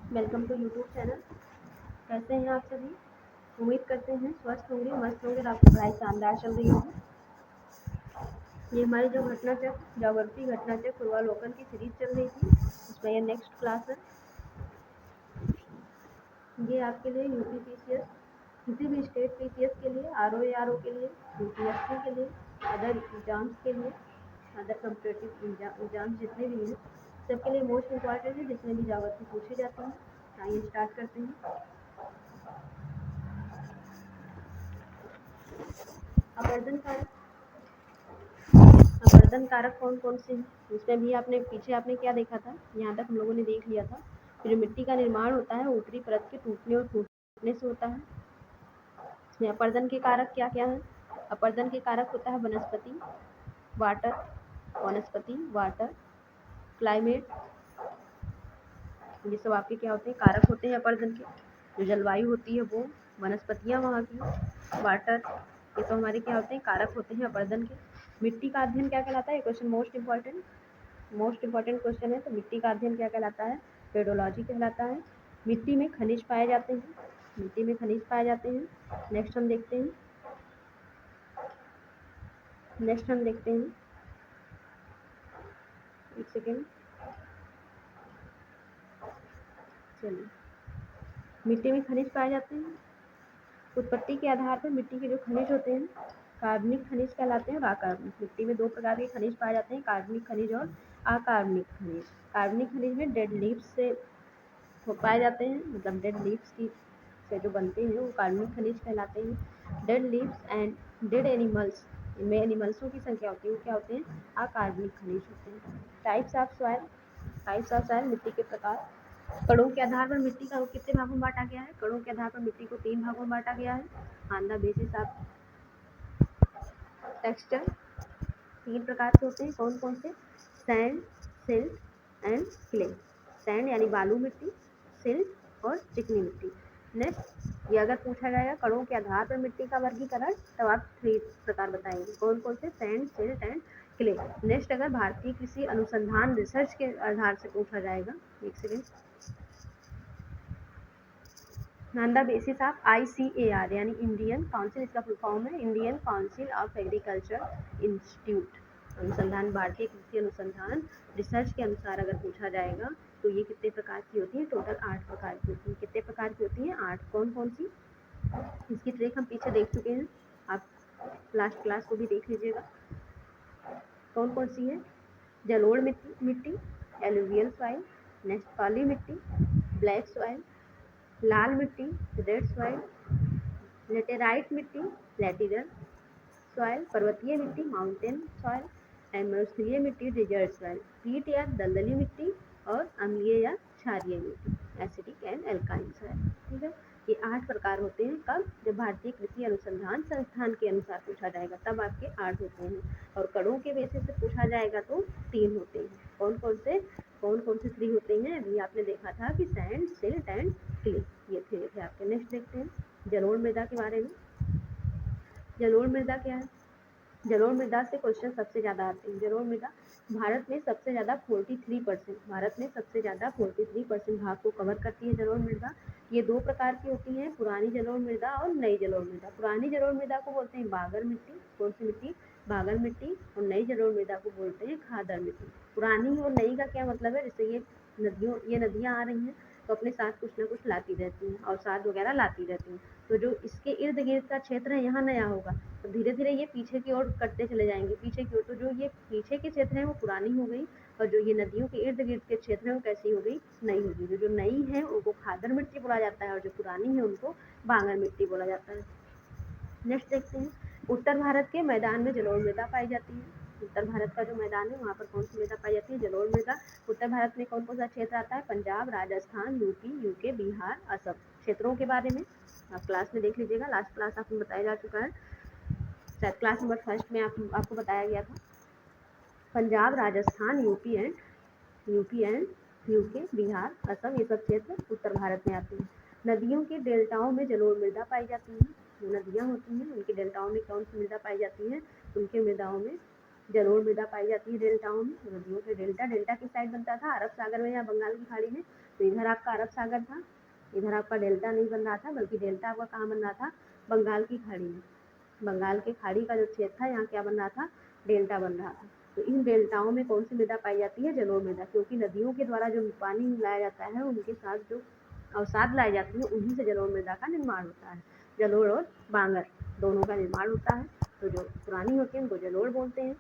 Welcome to YouTube channel. कैसे हैं आप सभी? उम्मीद करते हैं स्वस्थ होंगे, मस्त होंगे और आपकी पढ़ाई शानदार चल रही होगी। ये हमारी जो घटना चक्र ज्योग्राफी घटना चक्र पूर्वालोकन की सीरीज चल रही थी, उसमें ये नेक्स्ट क्लास है। ये आपके लिए यूपी पीसीएस, किसी भी स्टेट पीसीएस के लिए, आरओ ARO के लिए, यूपीएससी के लिए, अदर एग्जाम्स के लिए, अदर कम्पिटेटिव एग्जाम्स जितने भी हैं सबके लिए मोस्ट इम्पॉर्टेंट है, जिसमें भी ज्योग्राफी पूछी जाती है। आइए स्टार्ट करते हैं। आवर्धन कारक आवर्धन कारक कौन कौन से हैं? इसमें भी आपने क्या देखा था? यहाँ तक हम लोगों ने देख लिया था। जो मिट्टी का निर्माण होता है ऊपरी परत के टूटने और फूटने से होता है। इसमें अपर्दन के कारक क्या क्या है? अपर्दन के कारक होता है वनस्पति, वाटर, क्लाइमेट। ये सब आपके क्या होते हैं? कारक होते हैं अपर्दन के। जो जलवायु होती है वो, वनस्पतियाँ वहाँ की, वाटर, ये सब हमारे क्या होते हैं? कारक होते हैं अपर्दन के। मिट्टी का अध्ययन क्या कहलाता है? क्वेश्चन मोस्ट इंपॉर्टेंट क्वेश्चन है। तो मिट्टी का अध्ययन क्या कहलाता है? पेडोलॉजी कहलाता है। मिट्टी में खनिज पाए जाते हैं। नेक्स्ट हम देखते हैं एक सेकेंड, चलिए। मिट्टी में खनिज पाए जाते हैं। उत्पत्ति के आधार पर मिट्टी के जो खनिज होते हैं कार्बनिक खनिज कहलाते हैं और अकार्बनिक। मिट्टी में दो प्रकार के खनिज पाए जाते हैं, कार्बनिक खनिज और अकार्बनिक खनिज। कार्बनिक खनिज में डेड लीव्स से पाए जाते हैं, मतलब डेड लीव्स की से जो बनते हैं वो कार्बनिक खनिज कहलाते हैं। Dead leaves and dead animals, इनमें एनिमल्सों की संख्या होती है, वो क्या होते हैं? अकार्बनिक खनिज होते हैं। टाइप्स ऑफ सॉइल, मिट्टी के प्रकार। कणों के आधार पर मिट्टी का कितने भागों में बांटा गया है? कणों के आधार पर मिट्टी को 3 भागों में बांटा गया है। On the basis of texture 3 प्रकार के होते हैं। कौन कौन से? Sand, silt and clay. Sand यानी बालू मिट्टी, सिल्ट और चिकनी मिट्टी। नेक्स्ट, ये अगर पूछा जाएगा कणों के आधार पर मिट्टी का वर्गीकरण, तब आप 3 प्रकार बताएंगे। कौन कौन से? Sand, silt and clay. Next, अगर भारतीय कृषि अनुसंधान रिसर्च के आधार से पूछा जाएगा, एक second, on the basis of ICAR यानी इंडियन काउंसिल, इसका फुल फॉर्म है Indian council of agriculture institute, अनुसंधान, भारतीय कृषि अनुसंधान रिसर्च के अनुसार अगर पूछा जाएगा तो ये कितने प्रकार की होती है? टोटल 8 प्रकार की होती है। कितने प्रकार की होती है? 8। कौन कौन सी? इसकी ट्रिक हम पीछे देख चुके हैं, आप लास्ट क्लास को भी देख लीजिएगा। कौन कौन सी है? जलोढ़ मिट्टी, एलुवियल सॉइल, नेक्स्ट काली मिट्टी, ब्लैक सॉइल, लाल मिट्टी, रेड सॉइल, लेटेराइट मिट्टी, प्लेटिरल सॉइल, पर्वतीय मिट्टी, माउंटेन सॉइल, एंड मरुस्थलीय मिट्टी, डेजर्ट सॉइल, पीट या दलदली मिट्टी, और अम्लीय या क्षारीय मिट्टी, एसिडिक एंड एल्काइन सॉइल। ठीक है, ये 8 प्रकार होते हैं। कब? जब भारतीय कृषि अनुसंधान संस्थान के अनुसार पूछा जाएगा तब आपके 8 होते हैं, और कणों के बेसिस से पूछा जाएगा तो 3 होते हैं। कौन कौन से 3 होते हैं? अभी आपने देखा था कि सैंड, सिल्ट एंड क्ले, ये 3 थे आपके। नेक्स्ट देखते हैं जलोढ़ मृदा के बारे में। जलोढ़ मृदा क्या है? जलोढ़ मृदा से क्वेश्चन सबसे ज़्यादा आते हैं। जलोढ़ मृदा भारत में सबसे ज़्यादा 43% भाग को कवर करती है जलोढ़ मृदा। ये 2 प्रकार की होती है, पुरानी जलोढ़ मृदा और नई जलोढ़ मृदा। पुरानी जलोढ़ मृदा को बोलते हैं बागर मिट्टी। कौन सी मिट्टी? बागर मिट्टी। और नई जलोढ़ मृदा को बोलते हैं खादर मिट्टी। पुरानी और नई का क्या मतलब है? जैसे ये नदियाँ आ रही हैं तो अपने साथ कुछ ना कुछ लाती रहती हैं, और साथ वगैरह लाती रहती हैं, तो जो इसके इर्द गिर्द का क्षेत्र है यहाँ नया होगा, तो धीरे धीरे ये पीछे की ओर कटते चले जाएंगे, पीछे की ओर। तो जो ये पीछे के क्षेत्र हैं वो पुरानी हो गई, और जो ये नदियों के इर्द गिर्द के क्षेत्र हैं वो कैसी हो गई? नई हो गई। जो नई है उनको खादर मिट्टी बोला जाता है, और जो पुरानी है उनको बांगर मिट्टी बोला जाता है। नेक्स्ट देखते हैं, उत्तर भारत के मैदान में जलोढ़ मृदा पाई जाती है। उत्तर भारत का जो मैदान है वहाँ पर कौन सी मृदा पाई जाती है? जलोढ़ मृदा। उत्तर भारत में कौन कौन सा क्षेत्र आता है? पंजाब, राजस्थान, यूपी, बिहार, असम। क्षेत्रों के बारे में आप क्लास में देख लीजिएगा, लास्ट क्लास आपको बताया जा चुका है, शायद क्लास नंबर 1 में आपको बताया गया था। Punjab, Rajasthan, UP and UK, Bihar, Assam, ये सब क्षेत्र उत्तर भारत में आते हैं। नदियों के डेल्टाओं में जलोढ़ मृदा पाई जाती है। जो नदियाँ होती हैं उनके डेल्टाओं में कौन सी मृदा पाई जाती है? उनके मृदाओं में जलोढ़ मृदा पाई जाती है। डेल्टाओं में, नदियों के डेल्टा किस साइड बनता था? अरब सागर में या बंगाल की खाड़ी में? तो इधर आपका अरब सागर था, इधर आपका डेल्टा नहीं बन रहा था, बल्कि डेल्टा आपका कहाँ बन रहा था, बंगाल की खाड़ी में। बंगाल के खाड़ी का जो क्षेत्र था यहाँ क्या बन रहा था, डेल्टा बन रहा था। तो इन डेल्टाओं में कौन सी मृदा पाई जाती है, जलोढ़ मृदा, क्योंकि नदियों के द्वारा जो पानी लाया जाता है उनके साथ जो अवसाद लाई जाती है उन्हीं से जलोढ़ मृदा का निर्माण होता है। जलोढ़ और बांगर दोनों का निर्माण होता है। तो जो पुरानी होती है उनको जलोढ़ बोलते हैं,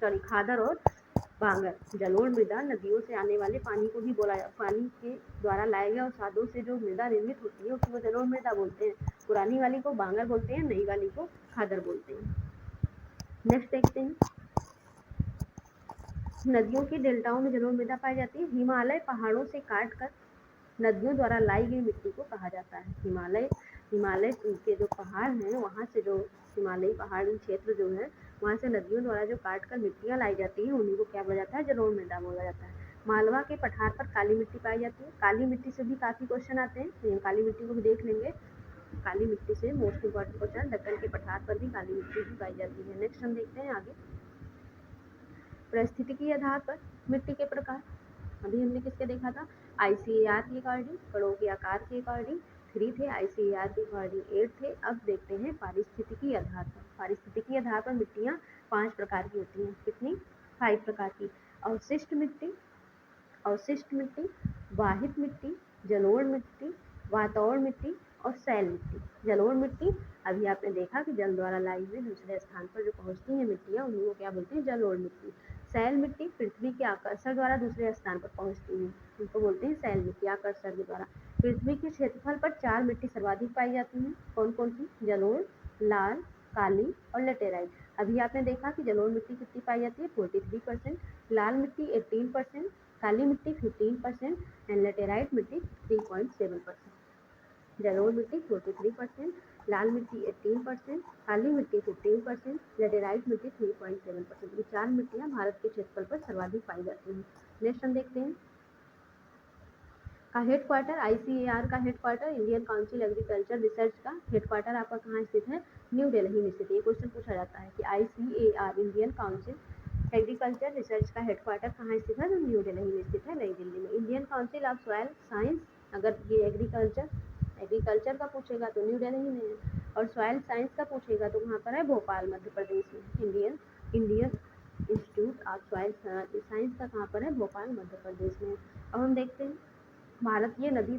सॉरी खादर और बांगर। जलोढ़ मृदा नदियों से आने वाले पानी को भी बोला पानी के द्वारा लाए गए अवसादों से जो मृदा निर्मित होती है उसको जलोढ़ मृदा बोलते हैं। पुरानी वाली को बांगर बोलते हैं, नई वाली को खादर बोलते हैं। नेक्स्ट देखते हैं, नदियों के डेल्टाओं में जलोढ़ मृदा पाई जाती है। हिमालय पहाड़ों से काट कर नदियों द्वारा लाई गई मिट्टी को कहा जाता है। हिमालय के जो पहाड़ हैं वहाँ से जो हिमालयी पहाड़ी क्षेत्र जो है वहाँ से नदियों द्वारा जो काट कर मिट्टियाँ लाई जाती हैं उन्हीं को क्या बोला जाता है, जलोढ़ मृदा बोला जाता है। मालवा के पठार पर काली मिट्टी पाई जाती है। काली मिट्टी से भी काफ़ी क्वेश्चन आते हैं, तो काली मिट्टी को भी देख लेंगे। काली मिट्टी से मोस्ट इम्पॉर्टेंट क्वेश्चन, दक्कन के पठार पर भी काली मिट्टी भी पाई जाती है। नेक्स्ट हम देखते हैं आगे, परिस्थितिकी आधार पर मिट्टी के प्रकार। अभी हमने किसके देखा था, ICAR के अकॉर्डिंग, कणों के आकार के अकॉर्डिंग 3 थे, ICAR के अकॉर्डिंग 8 थे। अब देखते हैं पारिस्थितिकी आधार पर। पारिस्थितिकी आधार पर मिट्टियाँ 5 प्रकार की होती हैं। कितनी, 5 प्रकार की। अवशिष्ट मिट्टी, वाहित मिट्टी, जलोढ़ मिट्टी, वातौड़ मिट्टी और सैल मिट्टी। जलोढ़ मिट्टी अभी आपने देखा कि जल द्वारा लाई हुई दूसरे स्थान पर जो पहुँचती हैं मिट्टियाँ उन्हीं को क्या बोलते हैं, जलोढ़ मिट्टी। सैल मिट्टी पृथ्वी के आकर्षण द्वारा दूसरे स्थान पर पहुँचती हैं, उनको बोलते हैं सैल मिट्टी, आकर्षण के द्वारा। पृथ्वी के क्षेत्रफल पर 4 मिट्टी सर्वाधिक पाई जाती हैं। कौन कौन सी, जलोढ़, लाल, काली और लेटेराइट। अभी आपने देखा कि जलोढ़ मिट्टी कितनी पाई जाती है, 43%, लाल मिट्टी 18%, काली मिट्टी 15% एंड लेटेराइट मिट्टी 3.7%। जलोढ़ मिट्टी 43%, लाल मिट्टी 18%, काली मिट्टी 15%, लेटेराइट मिट्टी 3.7%। ये 4 मिट्टियाँ भारत के क्षेत्रफल पर सर्वाधिक पाई जाती हैं। नेक्स्ट हम देखते हैं का हेडक्वार्टर, ICAR का headquarter, Indian council agriculture research का हेडक्वार्टर आपका कहाँ स्थित है, न्यू दिल्ली में स्थित है। ये क्वेश्चन पूछा जाता है कि ICAR Indian council agriculture research का हेडक्वार्टर कहाँ स्थित है, तो न्यू दिल्ली में स्थित है, नई दिल्ली में। Indian council of soil science, अगर ये एग्रीकल्चर का पूछेगा तो न्यू दिल्ली में है, और सॉइल साइंस का पूछेगा तो कहाँ पर है, भोपाल मध्य प्रदेश में। Indian institute of soil science का कहाँ पर है, भोपाल मध्य प्रदेश में। अब हम देखते हैं भारतीय नदी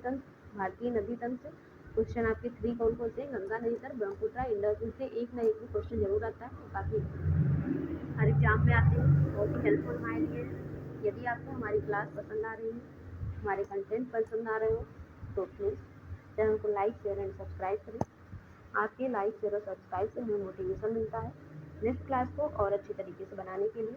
तंत्र। क्वेश्चन आपके 3 कौन कौन से, गंगा नदी तंत्र, ब्रह्मपुत्र, इंडस। इनसे एक ना एक भी क्वेश्चन जरूर आता है, काफ़ी हर एग्जाम में आते हैं, बहुत ही हेल्पफुल हमारे लिए है। यदि आपको हमारी क्लास पसंद आ रही है, हमारे कंटेंट पसंद आ रहे हो तो प्लीज़ चैनल को लाइक, शेयर एंड सब्सक्राइब करें। आपके लाइक, शेयर और सब्सक्राइब से हमें मोटिवेशन मिलता है नेक्स्ट क्लास को और अच्छी तरीके से बनाने के लिए।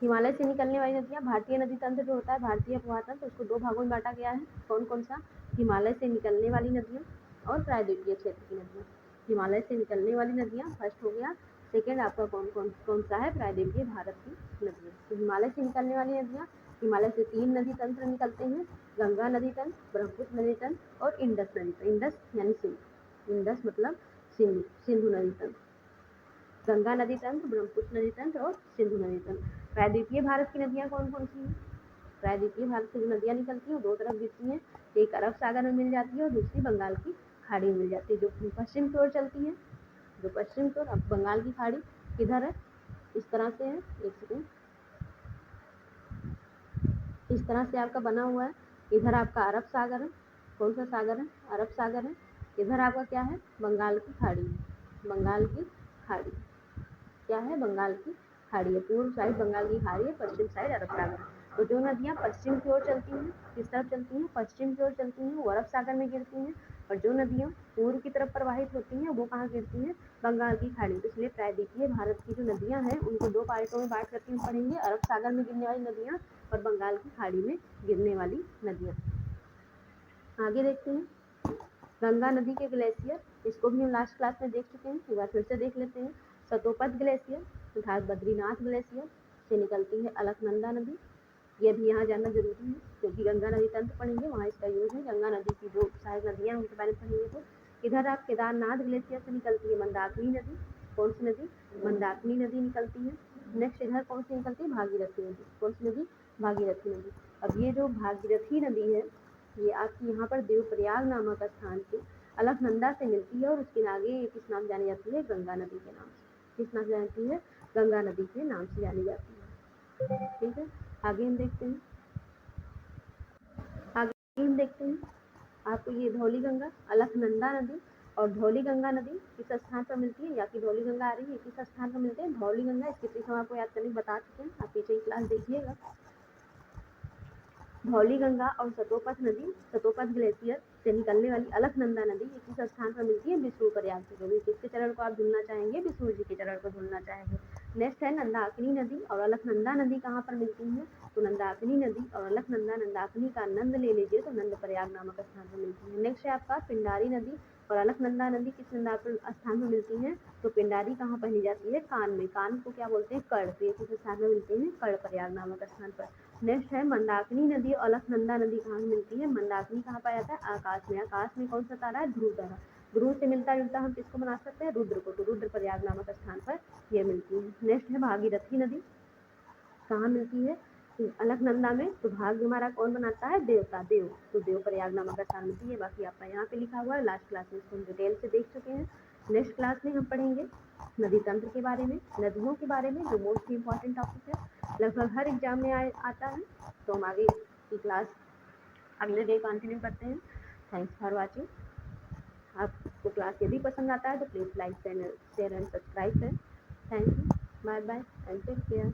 हिमालय से निकलने वाली नदियाँ, भारतीय नदी तंत्र जो होता है, भारतीय अपवाह तंत्र, उसको 2 भागों में बांटा गया है। कौन कौन सा, हिमालय से निकलने वाली नदियाँ और प्रायद्वीपीय क्षेत्र की नदियाँ। हिमालय से निकलने वाली नदियाँ फर्स्ट हो गया, सेकेंड आपका कौन सा है, प्रायद्वीपीय भारत की नदियाँ। तो हिमालय से निकलने वाली नदियाँ, हिमालय से 3 नदी तंत्र निकलते हैं, गंगा नदी तंत्र, ब्रह्मपुत्र नदी तंत्र और इंडस नदी तंत्र। इंडस यानी सिंधु, इंडस मतलब सिंधु नदी तंत्र। गंगा नदी तंत्र, ब्रह्मपुत्र नदी तंत्र और सिंधु नदी तंत्र। प्रायद्वीपीय भारत की नदियाँ कौन कौन सी हैं, प्रायद्वीपीय भारत से जो नदियाँ निकलती हैं 2 तरफ गिरती हैं, एक अरब सागर में मिल जाती है और दूसरी बंगाल की खाड़ी में मिल जाती है। जो पश्चिम की ओर चलती है, जो पश्चिम की ओर, अब बंगाल की खाड़ी किधर है, इस तरह से है, एक सेकेंड, इस तरह से आपका बना हुआ है। इधर आपका अरब सागर है, कौन सा सागर है, अरब सागर है। इधर आपका क्या है, बंगाल की खाड़ी है, बंगाल की खाड़ी क्या है, बंगाल की खाड़ी है। पूर्व साइड बंगाल की खाड़ी है, पश्चिम साइड अरब सागर। तो जो नदियाँ पश्चिम की ओर चलती हैं, किस तरफ चलती हैं, पश्चिम की ओर चलती हैं, वो अरब सागर में गिरती हैं, और जो नदियाँ पूर्व की तरफ प्रवाहित होती हैं वो कहाँ गिरती हैं, बंगाल की खाड़ी। तो इसलिए प्रायद्वीपीय भारत की जो नदियाँ हैं उनको 2 पार्टों में बांट करके हम पढ़ेंगे, अरब सागर में गिरने वाली नदियाँ और बंगाल की खाड़ी में गिरने वाली नदियाँ। आगे देखते हैं गंगा नदी के ग्लेशियर, इसको भी हम लास्ट क्लास में देख चुके हैं, एक बार फिर से देख लेते हैं। सतोपद ग्लेशियर अर्थात बद्रीनाथ ग्लेशियर से निकलती है अलकनंदा नदी। ये भी यहाँ जानना जरूरी है क्योंकि गंगा नदी तंत्र पढ़ेंगे, वहाँ इसका यूज है। गंगा नदी की जो सारी नदियाँ उनके बारे में पढ़ेंगे। तो इधर आप केदारनाथ ग्लेशियर से निकलती है मंदाकिनी नदी, कौन सी नदी, मंदाकिनी नदी निकलती है। नेक्स्ट इधर कौन सी निकलती है, भागीरथी नदी, कौन सी नदी, भागीरथी नदी। अब ये जो भागीरथी नदी है ये आपकी यहाँ पर देवप्रयाग नामक स्थान की अलकनंदा से मिलती है और उसके आगे किस नाम जानी जाती है, गंगा नदी के नाम से। किस नाम से जाती है, गंगा नदी के नाम से जानी जाती है। ठीक है, आगे हम देखते हैं। आगे हम देखते हैं आपको ये धौली गंगा, अलकनंदा नदी और धौली गंगा नदी किस स्थान पर मिलती है, या कि धौली गंगा आ रही है किस स्थान पर मिलते हैं, धौली गंगा। इसके पीछे हम आपको याद करने बता चुके हैं, आप पीछे की क्लास देखिएगा। धौली गंगा और सतोपथ नदी, सतोपथ ग्लेशियर से निकलने वाली अलकनंदा नदी ये किस स्थान पर मिलती है, विष्णुप्रयाग से। कभी किसके चरण को आप धुलना चाहेंगे, विष्णु जी के चरण को धुलना चाहेंगे। नेक्स्ट है नंदाकिनी नदी और अलकनंदा नदी कहाँ पर मिलती है, तो नंदाकिनी नदी और अलकनंदा, नंदाकिनी का नंद ले लीजिए तो नंद प्रयाग नामक स्थान पर मिलती है। नेक्स्ट है आपका पिंडारी नदी और अलकनंदा नदी किस स्थान में मिलती है, तो पिंडारी कहाँ पहनी जाती है, कान में। कान को क्या बोलते हैं, कड़। तो ये किस स्थान में मिलते हैं, कड़ प्रयाग नामक स्थान पर। नेक्स्ट है मंदाकिनी नदी और अलकनंदा नदी कहाँ मिलती है, मंदाकिनी कहाँ पाया जाता है, आकाश में। आकाश में कौन सा तारा है, ध्रुव तारा। ध्रुव से मिलता जुलता हम किसको बना सकते हैं, रुद्र को। तो रुद्र प्रयाग नामक स्थान पर यह मिलती है। नेक्स्ट है भागीरथी नदी, कहाँ मिलती है, अलकनंदा में। तो भाग हमारा कौन बनाता है, देवता, देव। तो देव प्रयाग नामक स्थान मिलती है। बाकी आपका यहाँ पे लिखा हुआ है, लास्ट क्लास में इसको हम डिटेल से देख चुके हैं। नेक्स्ट क्लास में हम पढ़ेंगे नदी तंत्र के बारे में, नदियों के बारे में, जो मोस्ट इम्पॉर्टेंट टॉपिक है, लगभग हर एग्जाम में आता है। तो हम आगे की क्लास अगले डे कंटिन्यू करते हैं। Thanks for watching. आपको क्लास यदि पसंद आता है तो please like, share and subscribe करें। Thank you, bye bye and take care.